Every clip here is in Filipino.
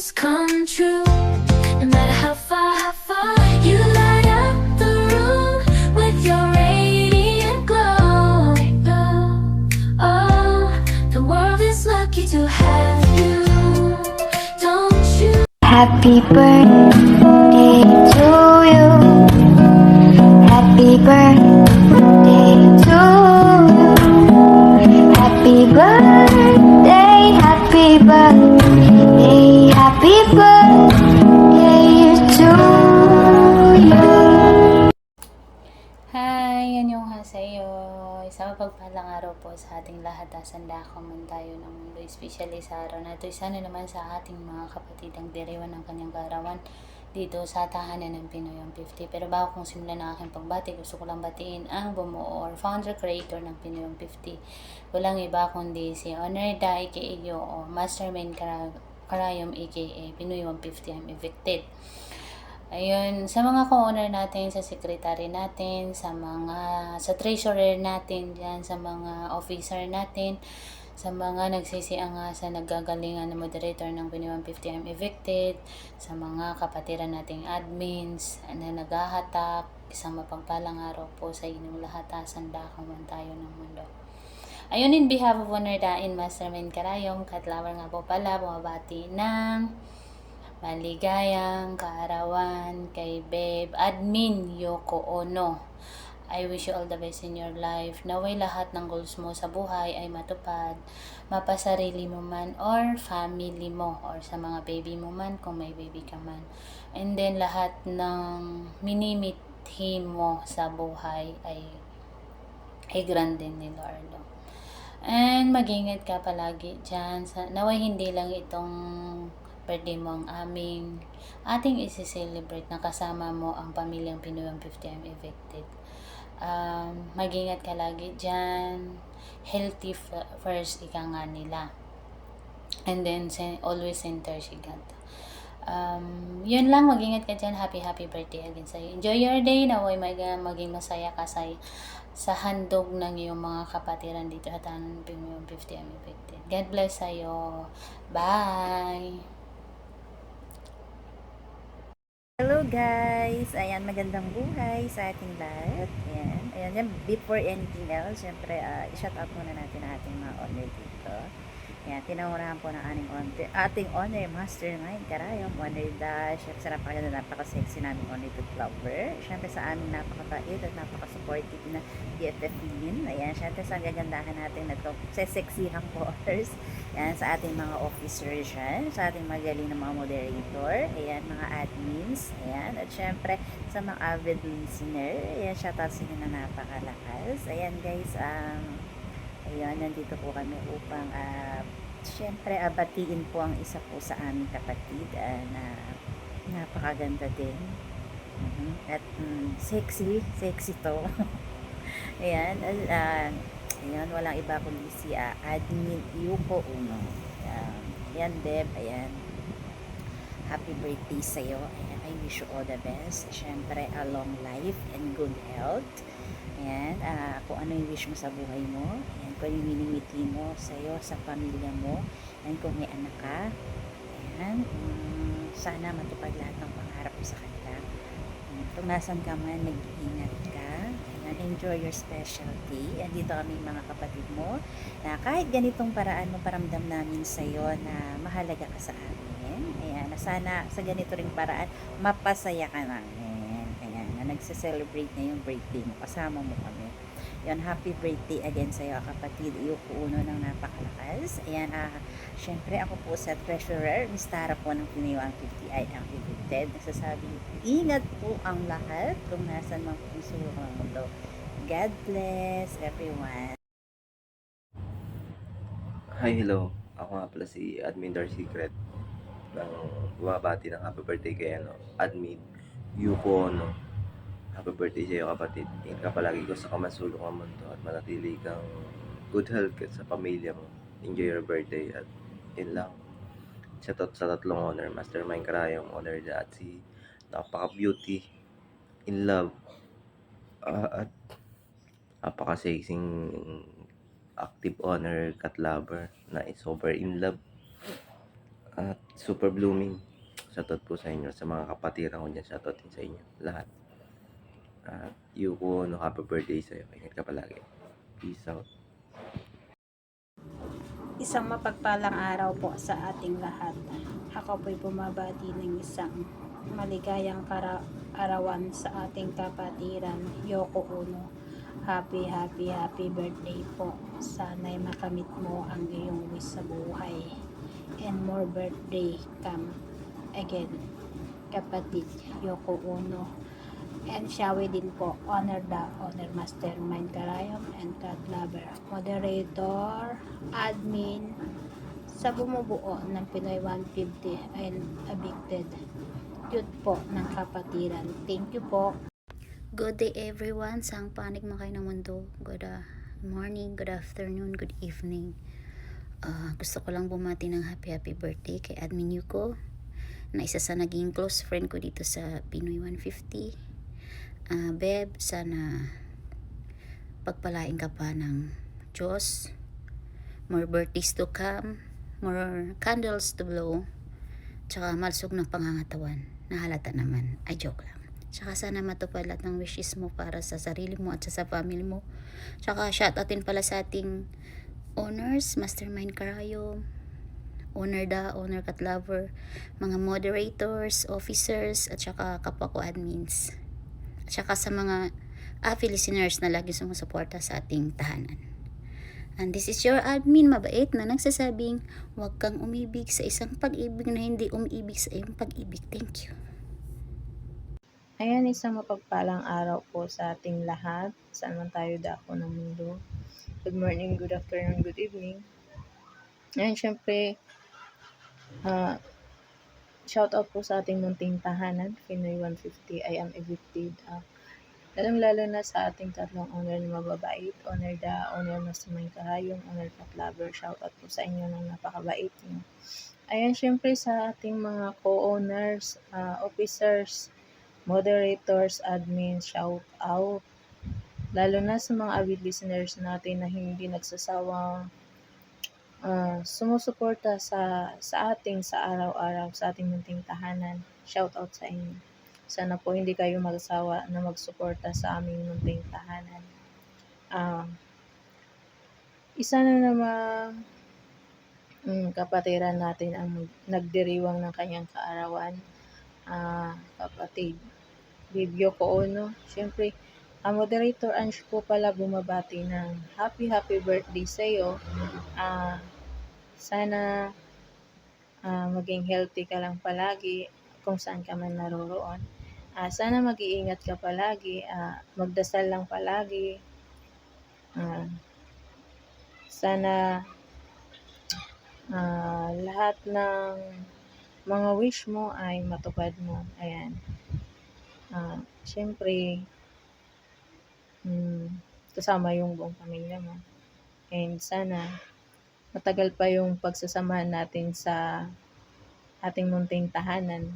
dreams come true. No matter how far you light up the room with your radiant glow. Oh, the world is lucky to have you. Don't you? Happy birthday to you. Happy birthday to you. Happy birthday, happy birthday, happy birthday to you. Hi! Annyeonghaseyo! Isang mapagpalang araw po sa ating lahat. Sanda ko man tayo ng mundo, especially sa araw na ito. Sana naman sa ating mga kapatid ang diriwan ng kanyang kaarawan dito sa tahanan ng Pinoy 50. Pero bago kong simulan ang aking pagbati, gusto ko lang batiin ang bumuo or founder creator ng Pinoy 50. Walang iba kundi si Honor Da aka o Mastermind Karayom aka Pinoy 150 I'm Evicted. Ayun, sa mga co-owner natin, sa secretary natin, sa treasurer natin diyan, sa mga officer natin, sa mga nagsisianga sa naggagalingan na moderator ng Pinoy 150 I'm Evicted, sa mga kapatiran nating admins na naghahatak, isang mapagpalang araw po sa inyong lahat. Sanda man tayo ng mundo. Ayun, in behalf of Honor Dain, Mastermind Karayom, Katlawer nga po pala, bumabati ng maligayang kaarawan kay Babe Admin Yoko Ono. I wish you all the best in your life. Naway lahat ng goals mo sa buhay ay matupad. Mapasarili mo man or family mo or sa mga baby mo man kung may baby ka man. And then lahat ng minimithi mo sa buhay ay grande ni Lord. And mag-ingat ka palagi dyan. Naway hindi lang itong birthday mo ang ating isi-celebrate na kasama mo ang pamilyang Pinoy 150 I'm Evicted. Mag-ingat ka lagi dyan. Healthy first, ika nga nila. And then, always center si God. Yun lang, mag-ingat ka dyan. Happy birthday again sa'yo. Enjoy your day. Naway maging masaya ka sa handog ng iyong mga kapatiran dito at ang Pinoy 150 I'm Evicted. God bless sa'yo. Bye! Hello guys! Ayan, magandang buhay sa ating lahat. Ayan yan. Before anything else, syempre, i-shout out muna natin ang ating mga owner dito. Ayan, tinangunahan po ng ating owner, Mastermind Karayom, owner Dash. Syempre, sa napaka-sexy namin owner to Clover. Syempre, sa aming napaka-bait at napaka-supportive na BFF din. Ayan, syempre, sa gagandahan natin na ito, sa sexihan quarters. Ayan, sa ating mga officers dyan, sa ating magaling na mga moderator, ayan, mga admins, ayan, at syempre, sa mga avid listener, ayan, shoutout sa inyo na napakalakas. Ayan guys, ayan, nandito po kami upang, syempre, batiin po ang isa po sa aming kapatid, na napakaganda din. At sexy to. Ayan, ayan, walang iba kundi si Admin Yuko Uno. Ayan, Beb, ayan. Happy birthday sa'yo. Ayan, I wish you all the best. Siyempre, a long life and good health. Ayan, kung ano yung wish mo sa buhay mo. Ayan, kung yung minimiti mo sa'yo, sa pamilya mo. Ayan, kung may anak ka. Ayan, sana matupad lahat ng pangarap mo sa kanila. Kung nasan ka man, mag-iingat ka. Ayan, enjoy your specialty. Andito kami mga kapatid mo na kahit ganitong paraan mo, paramdam namin sa'yo na mahalaga ka sa amin. Ayan, na sana sa ganito ring paraan, mapasaya ka namin. Ayan, na nagse-celebrate na yung birthday mo. Kasama mo kami. Ayan, happy birthday again sa'yo, kapatid. Yuko Uno ng napakalakas. Ayan, syempre ako po sa treasurer, Miss Tara po ng Pinoy 150 I Am Evicted. Nagsasabi, ingat po ang lahat kung nasan mang puso ang mundo. God bless everyone. Hi, hello. Ako nga pala si Admin Darcy Secret ng bumabati ng happy birthday kay Admin Yuko Ono. Happy birthday sa'yo, kapatid. Ingat ka palagi ko sa kamansulong ang mundo at manatili kang good health sa pamilya mo. Enjoy your birthday at yun lang. Sa tatlong owner, Mastermind Karayong, owner at si napaka-beauty, in love, at napaka-sexing active owner cat lover na is super in love. at Super Blooming. Shoutout po sa inyo. Sa mga kapatiran ko dyan, shoutout din sa inyo. Lahat. At Yuko, no, happy birthday sa'yo. Ingat ka palagi. Peace out. Isang mapagpalang araw po sa ating lahat. Ako po'y bumabati ng isang maligayang arawan sa ating kapatiran, Yoko Ono. Happy birthday po. Sana'y makamit mo ang iyong wish sa buhay. And more birthday come again, kapatid Yoko Ono. And Shawi din po, honor mastermind Karayom and cat lover, moderator, admin, sa bumubuo ng Pinoy 150 and addicted youth po ng kapatiran. Thank you po. Good day everyone, saang panig man kayo ng mundo. Good morning, good afternoon, good evening. Gusto ko lang bumati ng happy birthday kay Admin Yuko, na isa sa naging close friend ko dito sa Pinoy 150. Beb, sana pagpalain ka pa ng Diyos. More birthdays to come, more candles to blow, tsaka malsog ng pangangatawan na halata naman. Ay, joke lang. Tsaka sana matupad lahat ng wishes mo para sa sarili mo at sa family mo. Tsaka shoutoutin pala sa ating owners, Mastermind Karayo, Owner Cat Lover, mga moderators, officers, at tsaka kapwa ko admins. At saka sa mga listeners na lagi sumusuporta sa ating tahanan. And this is your admin, mabait na nagsasabing, huwag kang umibig sa isang pag-ibig na hindi umiibig sa iyong pag-ibig. Thank you. Ayan, isang mapagpalang araw po sa ating lahat. Saan man tayo dako ng mundo. Good morning, good afternoon, good evening. Ayan, syempre, shout out po sa ating munting tahanan, Pinoy 150, I am evicted. Lalong-lalo na sa ating tatlong owner na mababait, owner Mastermind Karayong, owner Cat Lover, shout out po sa inyo ng napakabait niyo. Ayan, syempre sa ating mga co-owners, officers, moderators, admins, shout out. Lalo na sa mga avid listeners natin na hindi nagsasawang sumusuporta sa ating sa araw-araw, sa ating munting tahanan. Shout out sa inyo. Sana po hindi kayo magsawa na magsuporta sa aming munting tahanan. Isa na namang kapatiran natin ang nagdiriwang ng kanyang kaarawan. Kapatid Bibyo ko Ono. Siyempre, ang moderator Ange po pala bumabati ng happy birthday sa iyo. Sana maging healthy ka lang palagi kung saan ka man naroroon. Sana mag-iingat ka palagi, magdasal lang palagi. Sana lahat ng mga wish mo ay matupad mo. Ayan. Siyempre, kasama yung buong pamilya mo. And sana matagal pa yung pagsasamahan natin sa ating munting tahanan.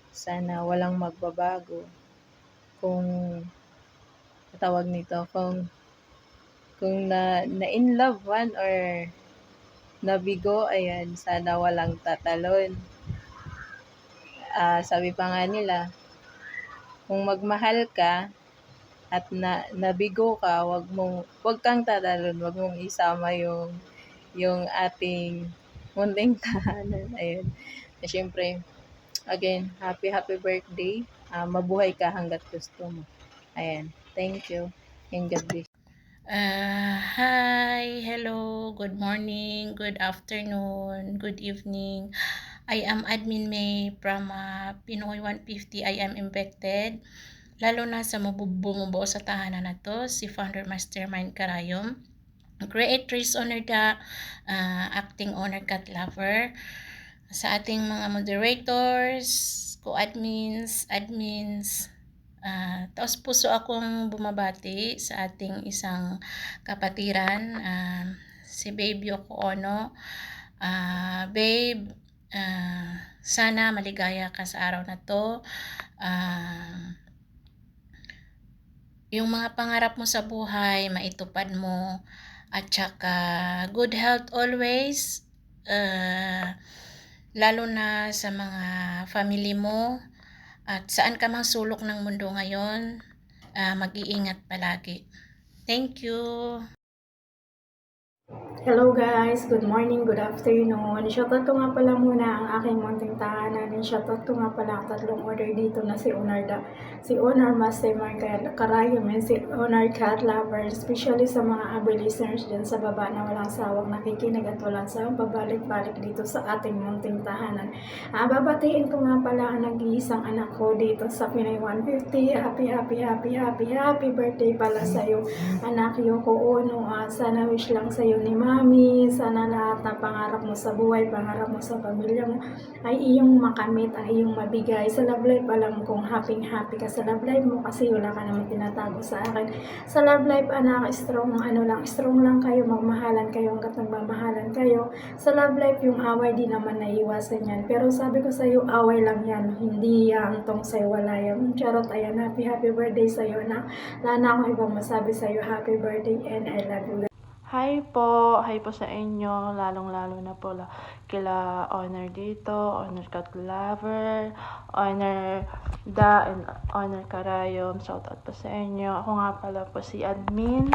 Sana walang magbabago. Kung tawag nito, kung na in love man or nabigo, ayan, sana walang tatalon. Sabi pa nga nila, kung magmahal ka at nabigo ka, wag kang tatalon, wag mong isama yung ating munting tahanan. Ayun. Siyempre, again, happy birthday. Mabuhay ka hanggat gusto mo. Ayan. Thank you. And God bless. Hi, hello, good morning, good afternoon, good evening. I am Admin May from Pinoy 150. I am infected. Lalo na sa bumubuo sa tahanan na to, si Founder Mastermind Karayom, Creatrix Owner Acting Owner Cat Lover, sa ating mga moderators, co-admins, admins. Taos puso akong bumabati sa ating isang kapatiran, si Babe Yoko Ono. Babe, sana maligaya ka sa araw na to. Yung mga pangarap mo sa buhay, maitupad mo. At saka, good health always. lalo na sa mga family mo at saan ka mang sulok ng mundo ngayon, mag-iingat palagi. Thank you! Hello guys, good morning, good afternoon. Shoutout ko nga pala muna ang aking munting tahanan. And shoutout ko nga pala ang tatlong order dito na si Honor Master Karayom and si Honor Cat Lover. Especially sa mga abri listeners dyan sa baba na walang sawang nakikinig at walang sawang pabalik-balik dito sa ating munting tahanan. Babatiin ko nga pala ang nag-iisang anak ko dito sa Pinay 150. Happy birthday pala sa'yo, anak Yoko Ono. Sana wish lang sa'yo ni Mami, sana lahat ng pangarap mo sa buhay, pangarap mo sa pamilya mo ay iyong makamit, ay iyong mabigay. Sa Love Life, alam kong happy ka sa Love Life mo kasi wala ka naman tinatago sa akin. Sa Love Life, anak, strong lang kayo, magmahalan kayo hanggat nagmamahalan kayo. Sa Love Life, yung away di naman naiiwasan yan. Pero sabi ko sa'yo, away lang yan, hindi hantong sa'yo, wala yan. Charot, ayan, happy birthday sa'yo, anak. Wala na akong ibang masabi sa'yo, happy birthday and I love you. Hi po sa inyo, lalong-lalo na po kila Honor dito, Honor Cat Lover, Honor Da, and Honor Karayom. Shout out po sa inyo. Ako nga pala po si Admin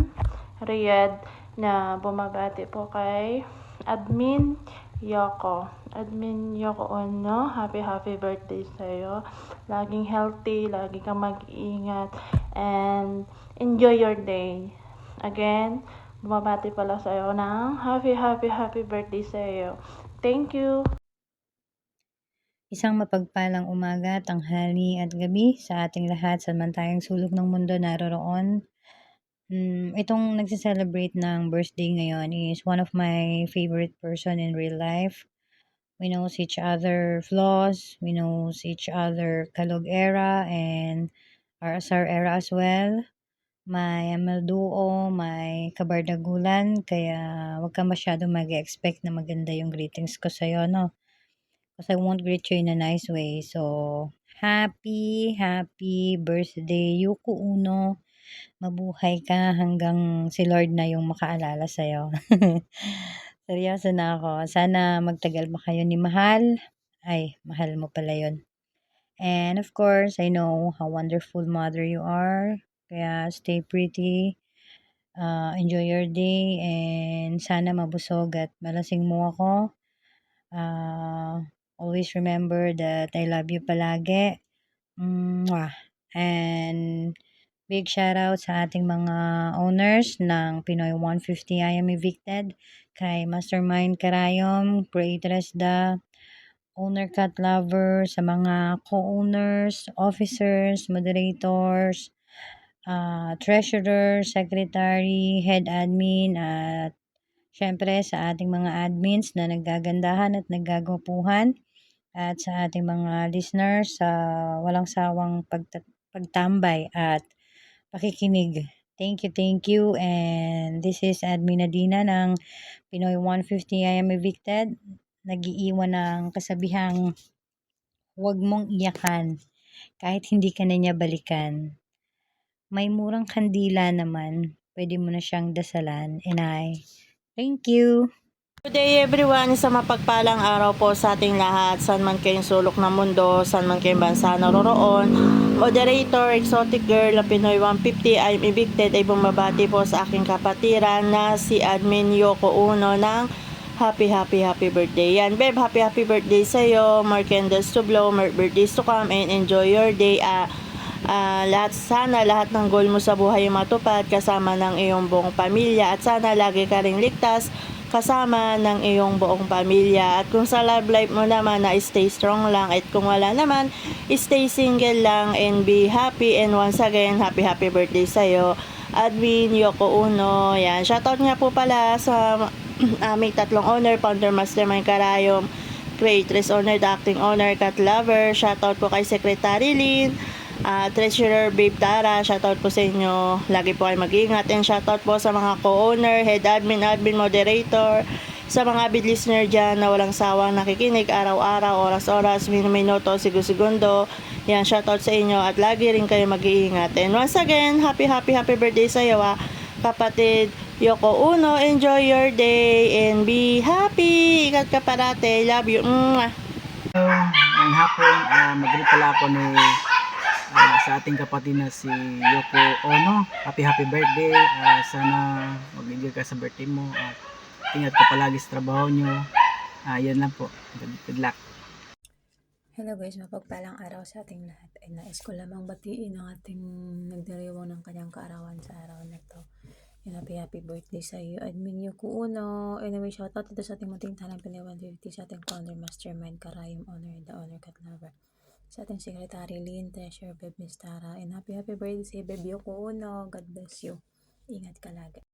Riyad na bumabati po kay Admin Yoko. Admin Yoko Ono, happy birthday sa'yo. Laging healthy, lagi kang mag-iingat, and enjoy your day. Again, bumabati pala sa'yo ng happy birthday sa'yo. Thank you! Isang mapagpalang umaga, tanghali at gabi sa ating lahat sa man tayong sulok ng mundo naroroon. Itong nagse-celebrate ng birthday ngayon is one of my favorite person in real life. We know each other flaws, we know each other kalog era and RSR era as well. May Duo, may kabardagulan, kaya wag ka masyadong mag-expect na maganda yung greetings ko sa'yo, no? Because I won't greet you in a nice way. So, happy birthday, Yuko Uno. Mabuhay ka hanggang si Lord na yung makaalala sa'yo. Seryoso na ako. Sana magtagal pa kayo ni Mahal. Ay, mahal mo pala yun. And of course, I know how wonderful mother you are. Kaya stay pretty, enjoy your day, and sana mabusog at malasing mo ako. Always remember that I love you palagi. Mwah. And big shoutout sa ating mga owners ng Pinoy 150 I Am Evicted, kay Mastermind Karayom, Creatress Da, Owner Cat Lover, sa mga co-owners, officers, moderators, treasurer, secretary, head admin, at syempre sa ating mga admins na naggagandahan at naggagwapuhan, at sa ating mga listeners sa walang sawang pagtambay at pakikinig. Thank you, and this is Admin Nadina ng Pinoy 150 I Am Evicted. Nag-iiwan ng kasabihang huwag mong iyakan kahit hindi ka na niya balikan. May murang kandila naman, pwede mo na siyang dasalan. And thank you! Good day everyone, sa mapagpalang araw po sa ating lahat, saan man kayong sulok ng mundo, saan man kayong bansa naroroon. Moderator, Exotic Girl, na Pinoy 150, I'm Evicted, ay bumabati po sa aking kapatiran na si Admin Yoko Uno ng happy birthday. Yan, Beb, happy birthday sa'yo, more candles to blow, more birthdays to come, and enjoy your day. Sana lahat ng goal mo sa buhay matupad kasama ng iyong buong pamilya, at sana lagi ka ring ligtas kasama ng iyong buong pamilya. At kung sa love life mo naman na stay strong lang, at kung wala naman, stay single lang and be happy. And once again, happy birthday sa'yo, Admin Yoko Uno. Yan, shoutout nga po pala sa aming tatlong owner, Founder Mastermind Karayom, Creatress Owner, The Acting Owner, Cat Lover. Shoutout po kay Secretary Lynn, Treasurer Babe Tara, shoutout po sa inyo, lagi po kayo mag-ingat. And shoutout po sa mga co-owner, head admin, moderator, sa mga avid listener dyan na walang sawang nakikinig araw-araw, oras-oras, minuto, segundo. Yan, shoutout sa inyo, at lagi rin kayo mag-iingat. And once again, happy birthday sa iyo, kapatid Yoko Ono. Enjoy your day and be happy. Ingat ka parate. Love you. Mwah. Ngayong hapon, mag-greet pala ako sa ating kapatid na si Yoko Ono. Happy birthday. Sana mag-enjoy ka sa birthday mo. Ingat ka palagi sa trabaho nyo. Yan lang po. Good luck. Hello guys, mapagpalang araw sa ating lahat. Ay nais ko lamang batiin ang ating nagdiriwang ng kanyang kaarawan sa araw na to. And happy birthday sa iyo, Admin Yoko Ono. Anyway, shoutout dito sa ating munting tahanan Pinoy 150, sa ating founder, mastermind, Karayom Honor, the Honor Cat Lover. Sa ating secretary, Lynn, Treasure, Beb Miss Tara. And happy birthday sa Beb Yoko Ono. God bless you. Ingat ka lagi.